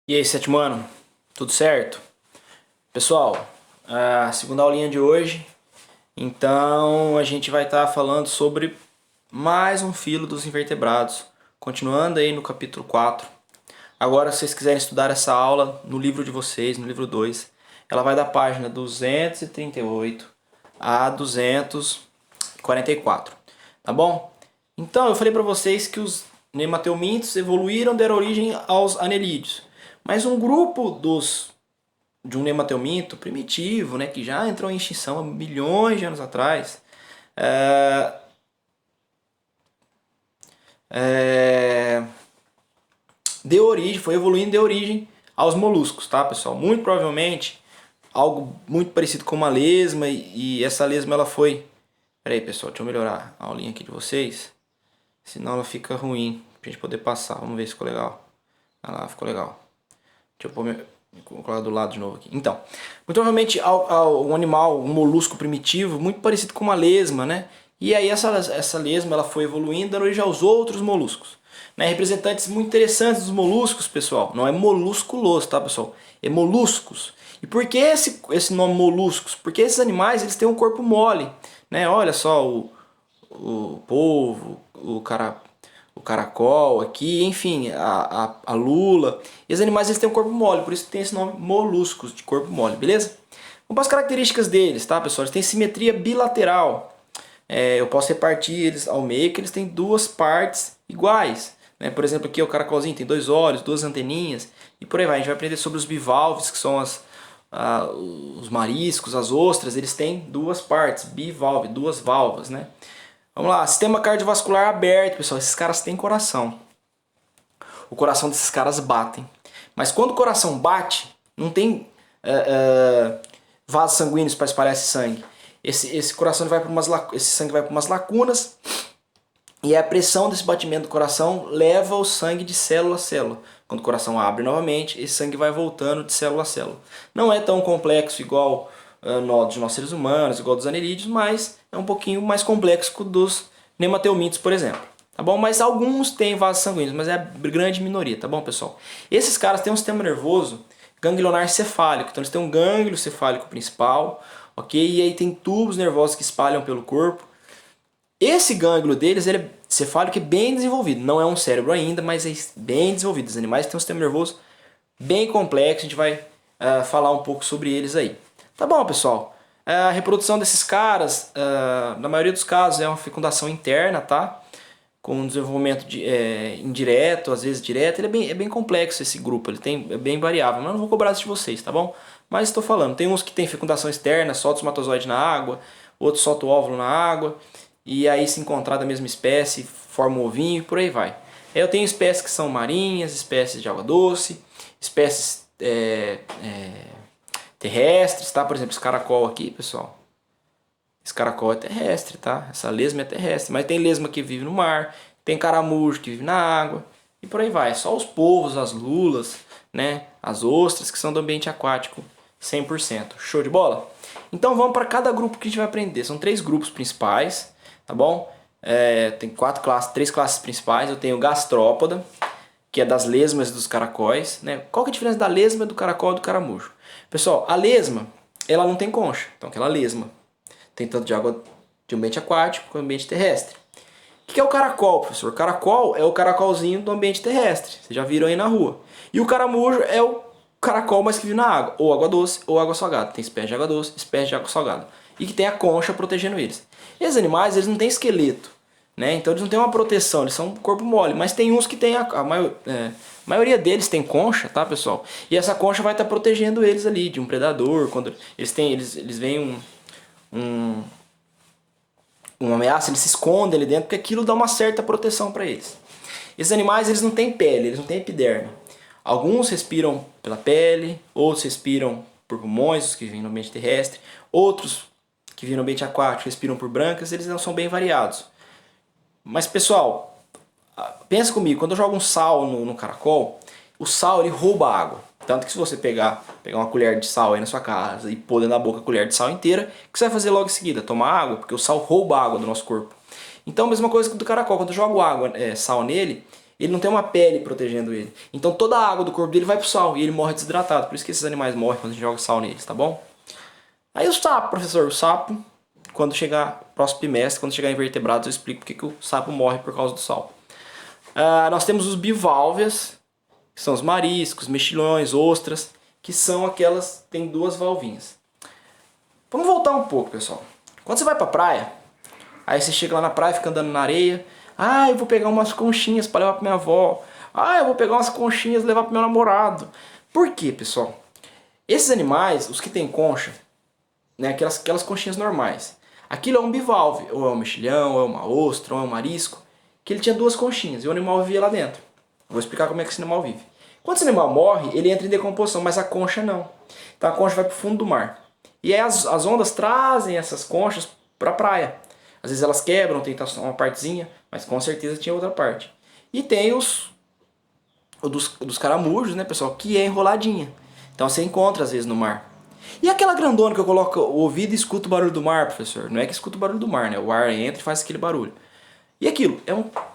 E aí, sétimo ano, tudo certo? Pessoal, a segunda aulinha de hoje, então a gente vai estar falando sobre mais um filo dos invertebrados, continuando aí no capítulo 4. Agora, se vocês quiserem estudar essa aula no livro de vocês, no livro 2, ela vai da página 238 a 244, tá bom? Então, eu falei para vocês que os nemateumintos evoluíram, deram origem aos anelídeos. Mas um grupo de um nemateuminto primitivo, né, que já entrou em extinção há milhões de anos atrás, é, é, deu origem, foi evoluindo, deu origem aos moluscos, tá, pessoal? Muito provavelmente algo muito parecido com uma lesma e essa lesma ela foi... Pera aí, pessoal, deixa eu melhorar a aulinha aqui de vocês, senão ela fica ruim pra gente poder passar. Vamos ver se ficou legal. Ah lá, ficou legal. Deixa eu colocar do lado de novo aqui. Então, muito provavelmente um animal, um molusco primitivo, muito parecido com uma lesma, né? E aí essa lesma ela foi evoluindo, dando origem aos outros moluscos. Né? Representantes muito interessantes dos moluscos, pessoal. Não é molusculoso, tá, pessoal? É moluscos. E por que esse nome moluscos? Porque esses animais eles têm um corpo mole. Né? Olha só o polvo, o caracol aqui, enfim, a lula. E os animais eles têm um corpo mole, por isso tem esse nome moluscos, de corpo mole, beleza? Vamos para as características deles, tá, pessoal? Eles têm simetria bilateral. Eu posso repartir eles ao meio, que eles têm duas partes iguais. Né? Por exemplo, aqui o caracolzinho tem dois olhos, duas anteninhas, e por aí vai. A gente vai aprender sobre os bivalves, que são os mariscos, as ostras, eles têm duas partes, bivalve, duas válvulas, né? Vamos lá, sistema cardiovascular aberto, pessoal. Esses caras têm coração. O coração desses caras batem. Mas quando o coração bate, não tem vasos sanguíneos para espalhar esse sangue. Esse coração vai esse sangue vai para umas lacunas e a pressão desse batimento do coração leva o sangue de célula a célula. Quando o coração abre novamente, esse sangue vai voltando de célula a célula. Não é tão complexo igual de nós seres humanos, igual dos anelídeos, mas é um pouquinho mais complexo que o dos nemateumintos, por exemplo. Tá bom? Mas alguns têm vasos sanguíneos, mas é a grande minoria, tá bom, pessoal? Esses caras têm um sistema nervoso ganglionar cefálico, então eles têm um gânglio cefálico principal, ok? E aí tem tubos nervosos que espalham pelo corpo. Esse gânglio deles ele é cefálico e bem desenvolvido, não é um cérebro ainda, mas é bem desenvolvido. Os animais têm um sistema nervoso bem complexo, a gente vai falar um pouco sobre eles aí. Tá bom, pessoal? A reprodução desses caras, na maioria dos casos, é uma fecundação interna, tá? Com um desenvolvimento indireto, às vezes direto. Ele é bem complexo esse grupo, é bem variável, mas eu não vou cobrar isso de vocês, tá bom? Mas estou falando, tem uns que tem fecundação externa, solta o espermatozoide na água, outros solta o óvulo na água, e aí se encontrar da mesma espécie, forma um ovinho e por aí vai. Eu tenho espécies que são marinhas, espécies de água doce, espécies terrestres, tá? Por exemplo, esse caracol aqui, pessoal. Esse caracol é terrestre, tá? Essa lesma é terrestre. Mas tem lesma que vive no mar, tem caramujo que vive na água, e por aí vai. Só os polvos, as lulas, né? As ostras que são do ambiente aquático 100%. Show de bola? Então vamos para cada grupo que a gente vai aprender. São 3 grupos principais, tá bom? Tem 3 classes principais. Eu tenho gastrópoda, que é das lesmas e dos caracóis, né? Qual que é a diferença da lesma, do caracol e do caramujo? Pessoal, a lesma, ela não tem concha, então aquela lesma tem tanto de água de ambiente aquático quanto ambiente terrestre. O que é o caracol, professor? O caracol é o caracolzinho do ambiente terrestre, vocês já viram aí na rua. E o caramujo é o caracol, mas que vive na água, ou água doce ou água salgada. Tem espécie de água doce, espécie de água salgada. E que tem a concha protegendo eles. Esses animais, eles não têm esqueleto, né? Então eles não têm uma proteção, eles são um corpo mole. Mas tem uns que tem a maioria deles tem concha, tá, pessoal? E essa concha vai estar protegendo eles ali de um predador. Quando eles veem uma ameaça, eles se escondem ali dentro, porque aquilo dá uma certa proteção para eles. Esses animais eles não têm pele, eles não têm epiderme. Alguns respiram pela pele, outros respiram por pulmões, os que vivem no ambiente terrestre, outros que vivem no ambiente aquático respiram por brancas, eles não são bem variados. Mas pessoal, pensa comigo, quando eu jogo um sal no caracol, o sal ele rouba água. Tanto que se você pegar uma colher de sal aí na sua casa e pôr dentro da boca a colher de sal inteira, o que você vai fazer logo em seguida? Tomar água, porque o sal rouba a água do nosso corpo. Então a mesma coisa do caracol, quando eu jogo sal nele, ele não tem uma pele protegendo ele. Então toda a água do corpo dele vai pro sal e ele morre desidratado. Por isso que esses animais morrem quando a gente joga sal neles, tá bom? Aí o sapo, professor, o sapo, quando chegar próximo bimestre, quando chegar em vertebrados, eu explico porque que o sapo morre por causa do sal. Nós temos os bivalves, que são os mariscos, mexilhões, ostras, que são aquelas que têm duas valvinhas. Vamos voltar um pouco, pessoal. Quando você vai pra praia, aí você chega lá na praia, fica andando na areia. Ah, eu vou pegar umas conchinhas para levar pra minha avó. Ah, eu vou pegar umas conchinhas e levar pro meu namorado. Por quê, pessoal? Esses animais, os que têm concha, né, aquelas conchinhas normais, aquilo é um bivalve, ou é um mexilhão, ou é uma ostra, ou é um marisco, que ele tinha duas conchinhas e o animal vivia lá dentro. Vou explicar como é que esse animal vive. Quando esse animal morre, ele entra em decomposição, mas a concha não. Então a concha vai pro fundo do mar. E aí as ondas trazem essas conchas pra praia. Às vezes elas quebram, tem uma partezinha, mas com certeza tinha outra parte. E tem dos caramujos, né, pessoal, que é enroladinha. Então você encontra às vezes no mar. E aquela grandona que eu coloco o ouvido e escuto o barulho do mar, professor? Não é que escuta o barulho do mar, né? O ar entra e faz aquele barulho. E aquilo,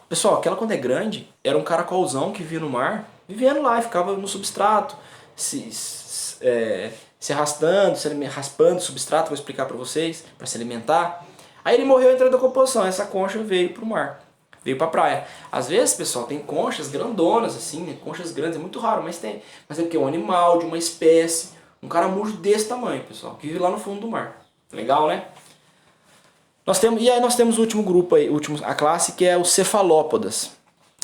pessoal, aquela quando é grande, era um caracolzão que vivia no mar, vivendo lá e ficava no substrato, se arrastando, raspando o substrato, vou explicar pra vocês, para se alimentar. Aí ele morreu entrando em decomposição, essa concha veio pro mar, veio pra praia. Às vezes, pessoal, tem conchas grandonas assim, né? Conchas grandes, é muito raro, mas tem. Mas é porque é um animal, de uma espécie, um caramujo desse tamanho, pessoal, que vive lá no fundo do mar. Legal, né? E aí nós temos o último grupo aí, a classe, que é os cefalópodas.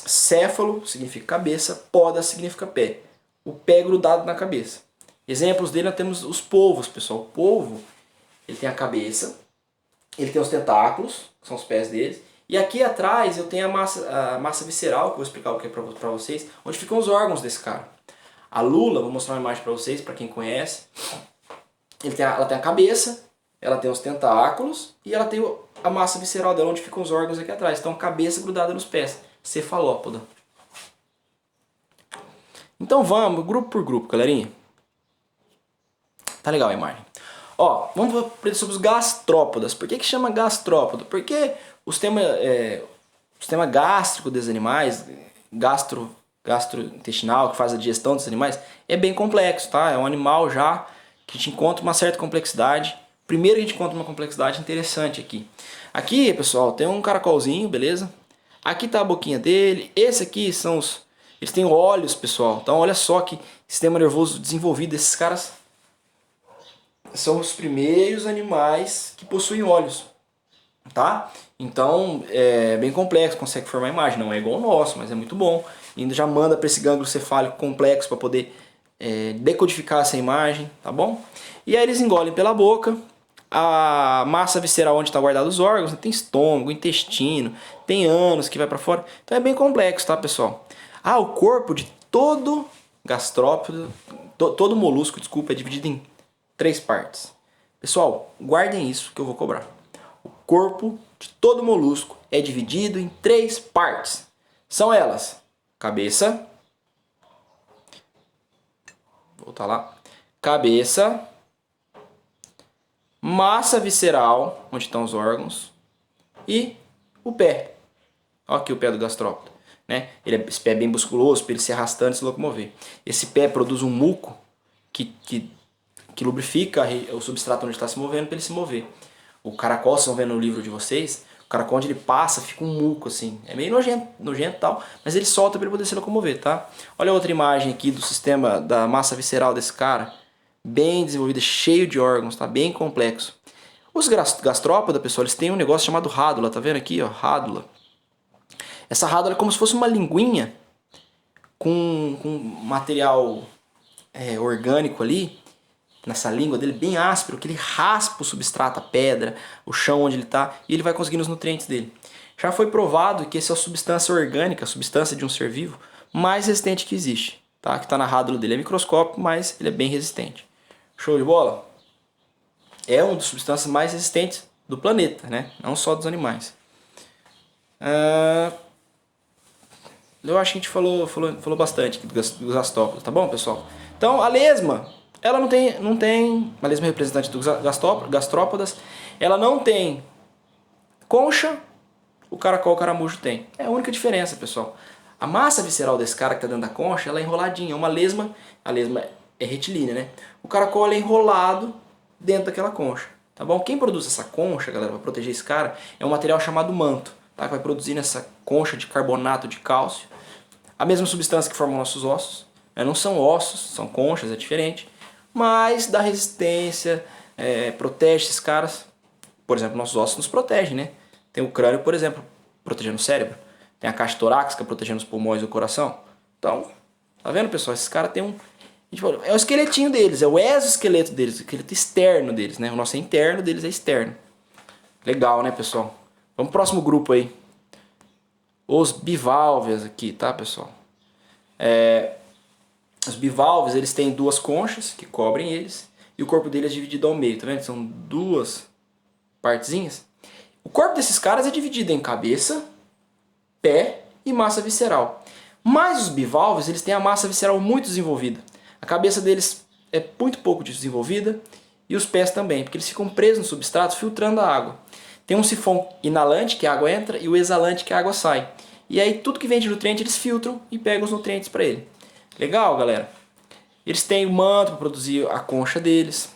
Céfalo significa cabeça, poda significa pé. O pé grudado na cabeça. Exemplos dele nós temos os polvos, pessoal. O polvo, ele tem a cabeça, ele tem os tentáculos, que são os pés deles, e aqui atrás eu tenho a massa visceral, que eu vou explicar o que é pra vocês, onde ficam os órgãos desse cara. A lula, vou mostrar uma imagem pra vocês, pra quem conhece. Ela tem a cabeça, ela tem os tentáculos e ela tem a massa visceral dela, onde ficam os órgãos aqui atrás. Então, cabeça grudada nos pés, cefalópoda. Então vamos, grupo por grupo, galerinha. Tá legal a imagem. Ó, vamos aprender sobre os gastrópodas. Por que chama gastrópoda? Porque o sistema gástrico dos animais, gastrointestinal, que faz a digestão dos animais, é bem complexo, tá? É um animal já que a gente encontra uma certa complexidade. Primeiro a gente encontra uma complexidade interessante aqui. Aqui, pessoal, tem um caracolzinho, beleza? Aqui tá a boquinha dele. Esse aqui são eles têm olhos, pessoal. Então olha só que sistema nervoso desenvolvido. Esses caras são os primeiros animais que possuem olhos, tá? Então é bem complexo, consegue formar imagem. Não é igual ao nosso, mas é muito bom. E ainda já manda para esse gânglio cefálico complexo para poder decodificar essa imagem, tá bom? E aí eles engolem pela boca. A massa visceral onde está guardado os órgãos, tem estômago, intestino, tem ânus que vai para fora. Então é bem complexo, tá, pessoal? O corpo de todo gastrópodo, todo molusco, desculpa, é dividido em 3 partes. Pessoal, guardem isso que eu vou cobrar. O corpo de todo molusco é dividido em 3 partes. São elas: cabeça, voltar lá, cabeça, massa visceral, onde estão os órgãos, e o pé. Olha aqui o pé do gastrópodo, né? Esse pé é bem musculoso para ele se arrastando e se locomover. Esse pé produz um muco que lubrifica o substrato onde está se movendo para ele se mover. O caracol, vocês estão vendo no livro de vocês, o caracol onde ele passa fica um muco assim. É meio nojento e tal, mas ele solta para ele poder se locomover, tá? Olha outra imagem aqui do sistema da massa visceral desse cara. Bem desenvolvida, cheio de órgãos, tá? Bem complexo. Os gastrópodas, pessoal, eles têm um negócio chamado rádula, tá vendo aqui, ó? Rádula. Essa rádula é como se fosse uma linguinha com material orgânico ali, nessa língua dele, bem áspero, que ele raspa o substrato, a pedra, o chão onde ele está, e ele vai conseguindo os nutrientes dele. Já foi provado que essa é a substância orgânica, a substância de um ser vivo, mais resistente que existe, tá? Que está na rádula dele. É microscópico, mas ele é bem resistente. Show de bola? É uma das substâncias mais resistentes do planeta, né? Não só dos animais. Eu acho que a gente falou bastante dos gastrópodos, tá bom, pessoal? Então, a lesma, ela não tem uma lesma representante dos gastrópodas, ela não tem concha, o caracol, o caramujo tem. É a única diferença, pessoal. A massa visceral desse cara que tá dentro da concha, ela é enroladinha, é uma lesma, a lesma é retilínea, né? O caracol é enrolado dentro daquela concha, tá bom? Quem produz essa concha, galera, para proteger esse cara, é um material chamado manto, tá? Que vai produzir nessa concha de carbonato de cálcio, a mesma substância que forma nossos ossos, né? Não são ossos, são conchas, é diferente, mas dá resistência, protege esses caras. Por exemplo, nossos ossos nos protegem, né? Tem o crânio, por exemplo, protegendo o cérebro. Tem a caixa torácica protegendo os pulmões e o coração. Então, tá vendo, pessoal? Esses caras têm um... É o esqueletinho deles, é o exoesqueleto deles, o esqueleto externo deles, né? O nosso é interno, deles é externo. Legal, né, pessoal? Vamos pro próximo grupo aí. Os bivalves aqui, tá, pessoal? Os bivalves, eles têm duas conchas que cobrem eles. E o corpo deles é dividido ao meio, tá vendo? São duas partezinhas. O corpo desses caras é dividido em cabeça, pé e massa visceral. Mas os bivalves, eles têm a massa visceral muito desenvolvida. A cabeça deles é muito pouco desenvolvida e os pés também, porque eles ficam presos no substrato filtrando a água. Tem um sifão inalante que a água entra e o exalante que a água sai. E aí tudo que vem de nutriente eles filtram e pegam os nutrientes para ele. Legal, galera? Eles têm o manto para produzir a concha deles.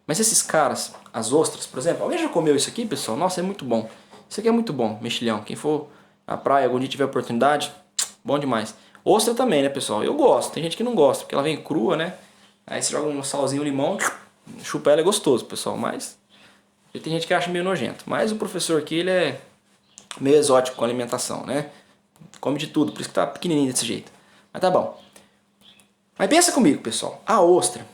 Mas esses caras, as ostras, por exemplo, alguém já comeu isso aqui, pessoal? Nossa, é muito bom. Isso aqui é muito bom, mexilhão. Quem for na praia, algum dia tiver oportunidade, bom demais. Ostra também, né, pessoal? Eu gosto. Tem gente que não gosta, porque ela vem crua, né? Aí você joga um salzinho, um limão, chupa ela, é gostoso, pessoal. Mas tem gente que acha meio nojento. Mas o professor aqui, ele é meio exótico com a alimentação, né? Come de tudo, por isso que tá pequenininho desse jeito. Mas tá bom. Mas pensa comigo, pessoal. A ostra,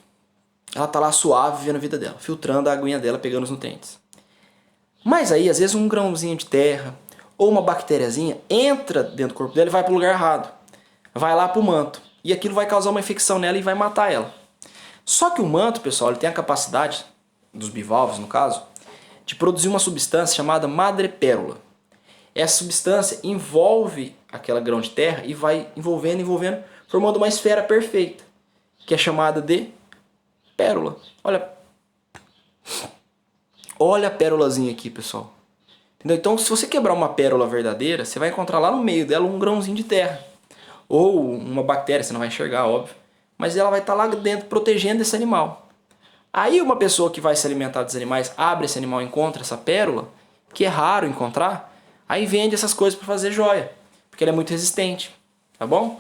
ela tá lá suave, vivendo a vida dela, filtrando a aguinha dela, pegando os nutrientes. Mas aí, às vezes, um grãozinho de terra ou uma bactériazinha entra dentro do corpo dela e vai para o lugar errado. Vai lá para o manto. E aquilo vai causar uma infecção nela e vai matar ela. Só que o manto, pessoal, ele tem a capacidade, dos bivalves no caso, de produzir uma substância chamada madrepérola. Essa substância envolve aquela grão de terra e vai envolvendo, formando uma esfera perfeita, que é chamada de pérola. Olha a pérolazinha aqui, pessoal. Entendeu? Então, se você quebrar uma pérola verdadeira, você vai encontrar lá no meio dela um grãozinho de terra. Ou uma bactéria, você não vai enxergar, óbvio. Mas ela vai estar lá dentro protegendo esse animal. Aí uma pessoa que vai se alimentar dos animais, abre esse animal e encontra essa pérola, que é raro encontrar, aí vende essas coisas para fazer joia. Porque ela é muito resistente. Tá bom?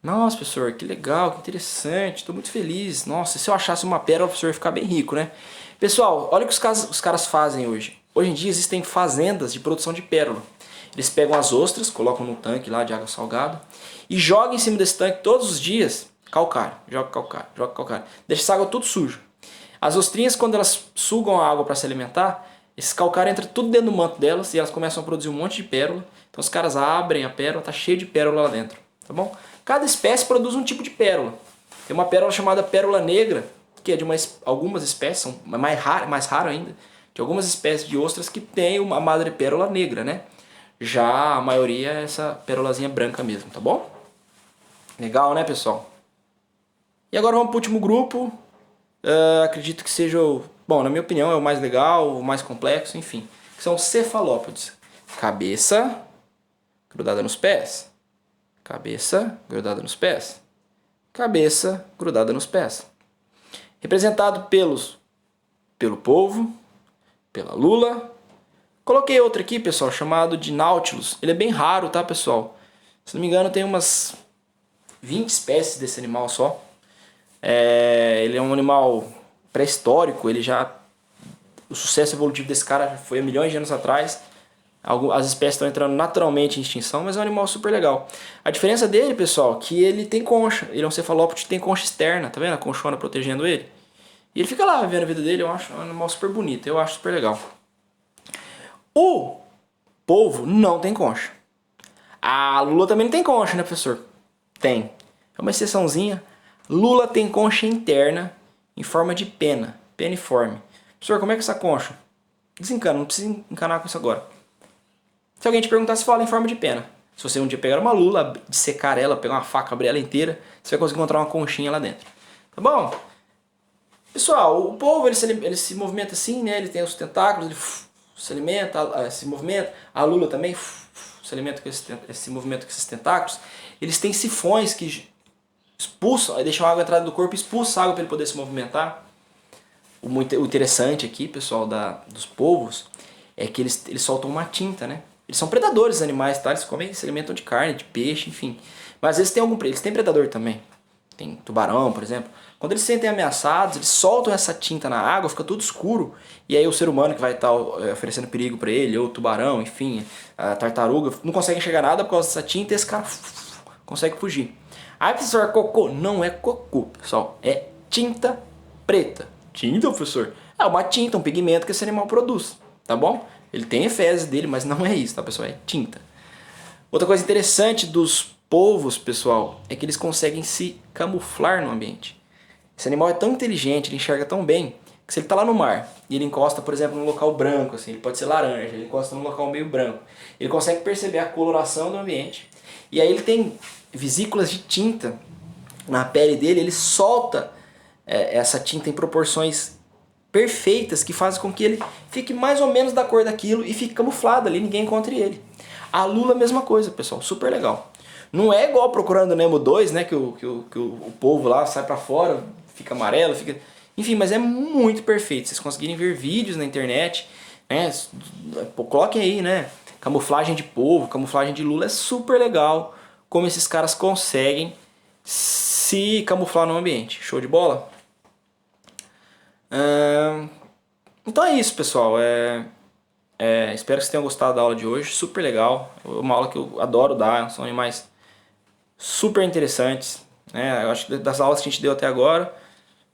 Nossa, professor, que legal, que interessante, estou muito feliz. Nossa, se eu achasse uma pérola, o professor ia ficar bem rico, né? Pessoal, olha o que os caras fazem hoje. Hoje em dia existem fazendas de produção de pérola. Eles pegam as ostras, colocam num tanque lá de água salgada e jogam em cima desse tanque todos os dias calcário. Joga calcário, joga calcário. Deixa essa água tudo suja. As ostrinhas, quando elas sugam a água para se alimentar, esse calcário entra tudo dentro do manto delas e elas começam a produzir um monte de pérola. Então os caras abrem a pérola, tá cheio de pérola lá dentro, tá bom? Cada espécie produz um tipo de pérola. Tem uma pérola chamada pérola negra, que é de algumas espécies, são mais raro ainda, de algumas espécies de ostras que tem uma madrepérola negra, né? Já a maioria é essa pérolazinha branca mesmo, tá bom? Legal, né, pessoal? E agora vamos para o último grupo. Acredito que seja, bom, na minha opinião, é o mais legal, o mais complexo, enfim. Que são os cefalópodes. Cabeça grudada nos pés. Cabeça grudada nos pés. Cabeça grudada nos pés. Representado pelo polvo, pela lula. Coloquei outro aqui, pessoal, chamado de Nautilus. Ele é bem raro, tá, pessoal? Se não me engano, tem umas 20 espécies desse animal só. Ele é um animal pré-histórico. O sucesso evolutivo desse cara foi há milhões de anos atrás. As espécies estão entrando naturalmente em extinção, mas é um animal super legal. A diferença dele, pessoal, é que ele tem concha. Ele é um cefalópode que tem concha externa, tá vendo? A conchona protegendo ele. E ele fica lá vivendo a vida dele. Eu acho um animal super bonito, eu acho super legal. O polvo não tem concha. A lula também não tem concha, né, professor? Tem. É uma exceçãozinha. Lula tem concha interna em forma de pena, peniforme. Professor, como é que é essa concha? Desencana, não precisa encanar com isso agora. Se alguém te perguntar, se fala em forma de pena. Se você um dia pegar uma lula, dissecar ela, pegar uma faca, abrir ela inteira, você vai conseguir encontrar uma conchinha lá dentro. Tá bom? Pessoal, o polvo ele se movimenta assim, né? Ele tem os tentáculos, ele se alimenta, se movimenta. A lula também se se alimentam com esse movimento com esses tentáculos, eles têm sifões que expulsam, deixam a água entrar do corpo e expulsam a água para ele poder se movimentar. O interessante aqui, pessoal, dos polvos, é que eles soltam uma tinta, né? Eles são predadores animais, tá? Eles comem, se alimentam de carne, de peixe, enfim. Mas às vezes eles têm predador também. Tem tubarão, por exemplo. Quando eles se sentem ameaçados, eles soltam essa tinta na água, fica tudo escuro. E aí o ser humano que vai estar oferecendo perigo para ele, ou o tubarão, enfim, a tartaruga, não consegue enxergar nada por causa dessa tinta e esse cara consegue fugir. Aí, professor, cocô? Não é cocô, pessoal. É tinta preta. Tinta, professor? É uma tinta, um pigmento que esse animal produz, tá bom? Ele tem a fezes dele, mas não é isso, tá, pessoal? É tinta. Outra coisa interessante dos polvos, pessoal, é que eles conseguem se camuflar no ambiente. Esse animal é tão inteligente, ele enxerga tão bem, que se ele está lá no mar e ele encosta, por exemplo, num local branco, assim, ele pode ser laranja, ele encosta num local meio branco, ele consegue perceber a coloração do ambiente, e aí ele tem vesículas de tinta na pele dele, ele solta essa tinta em proporções perfeitas que fazem com que ele fique mais ou menos da cor daquilo e fique camuflado ali, ninguém encontre ele. A lula, mesma coisa, pessoal, super legal. Não é igual Procurando Nemo 2, né, que o polvo lá sai pra fora, fica amarelo, fica... Enfim, mas é muito perfeito. Vocês conseguirem ver vídeos na internet, né, coloquem aí, né, camuflagem de polvo, camuflagem de lula, é super legal como esses caras conseguem se camuflar no ambiente. Show de bola? Então é isso, pessoal. Espero que vocês tenham gostado da aula de hoje. Super legal. Uma aula que eu adoro dar. São animais super interessantes, né? Eu acho que das aulas que a gente deu até agora,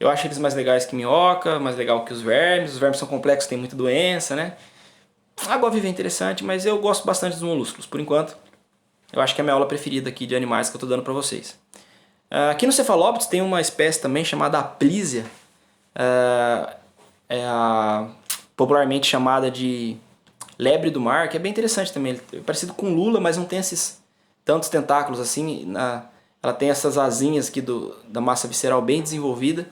eu acho eles mais legais que minhoca, mais legal que os vermes. Os vermes são complexos, tem muita doença, né? A água-viva é interessante, mas eu gosto bastante dos molúsculos. Por enquanto, eu acho que é a minha aula preferida aqui de animais que eu estou dando para vocês. Aqui no Cefalópodes tem uma espécie também chamada Aplísia. Popularmente chamada de lebre do mar, que é bem interessante também. É parecido com lula, mas não tem esses tantos tentáculos assim. Ela tem essas asinhas aqui da massa visceral bem desenvolvida,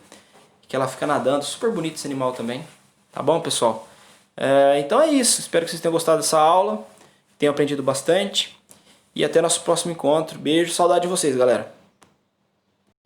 que ela fica nadando. Super bonito esse animal também. Tá bom, pessoal? Então é isso. Espero que vocês tenham gostado dessa aula, tenham aprendido bastante. E até nosso próximo encontro. Beijo, saudade de vocês, galera.